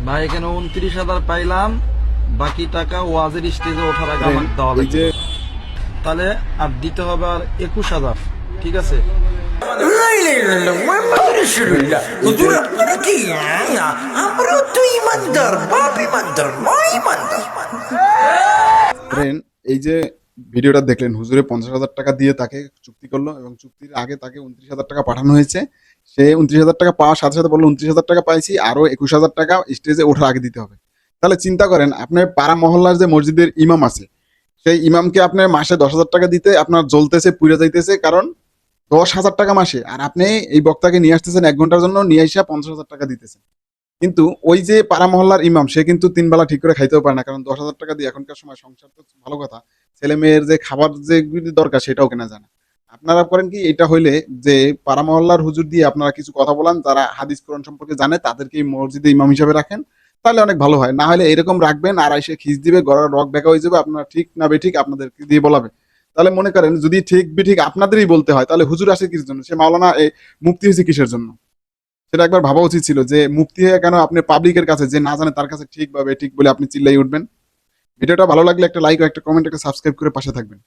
ভাই এখানে 29,000 পাইলাম, বাকি টাকা ওয়াজের স্টেজে ওঠার আগে আমাকে দেওয়া লাগবে। তাহলে আর দিতে হবে আর 21,000, ঠিক আছে? এই যে ভিডিওটা দেখলেন, হুজুরে 50,000 টাকা দিয়ে তাকে চুক্তি করলো এবং চুক্তির আগে তাকে 29,000 টাকা পাঠানো হয়েছে। সে 29,000 টাকা পাওয়ার সাথে সাথে বললো 29,000 টাকা পাইছি, আরো 21,000 টাকা স্টেজে ওঠার আগে দিতে হবে। তাহলে চিন্তা করেন, আপনার পাড়া মহল্লার যে মসজিদের ইমাম আছে, সেই ইমামকে আপনার মাসে 10,000 টাকা দিতে আপনার জ্বলতেছে, পুড়ে যাইতেছে, কারণ 10,000 টাকা মাসে। আর আপনি এই বক্তাকে নিয়ে আসতেছেন 1 ঘন্টার জন্য, নিয়ে এসে 50,000 টাকা দিতেছেন। কিন্তু ওই যে পাড়া মহল্লার ইমাম, সে কিন্তু 3 বেলা ঠিক করে খাইতেও পারে না, কারণ 10,000 টাকা দিয়ে এখনকার সময় সংসার তো ভালো কথা, ছেলে মেয়ের যে খাবার যে দরকার সেটাও কেনা যায় না। আপনারা করেন কি, এটা হইলে যে পাড়া মহল্লার হুজুর দিয়ে আপনারা কিছু কথা বলান, যারা হাদিস কোরআন সম্পর্কে জানে, তাদেরকে মসজিদে ইমাম হিসাবে রাখেন, তাহলে অনেক ভালো হয়। না হলে এরকম রাখবেন আর এসে খিস দিবে, গড়ার রক বেকা হয়ে যাবে, আপনারা ঠিক না বেঠিক আপনাদেরকে দিয়ে বলাবে। তাহলে মনে করেন, যদি ঠিক বেঠিক আপনাদেরই বলতে হয়, তাহলে হুজুর আসে কিসের জন্য? সে মাওলানা মুফতি হয়েছে কিসের জন্য? সেটা একবার ভাবা উচিত ছিল, যে মুফতি হয়ে কেন আপনি পাবলিকের কাছে, যে না জানে তার কাছে ঠিক বা বেঠিক বলে আপনি চিল্লাই উঠবেন। ভিডিওটা ভালো লাগলে একটা লাইক ও একটা কমেন্ট, একটা সাবস্ক্রাইব করে পাশে থাকবেন।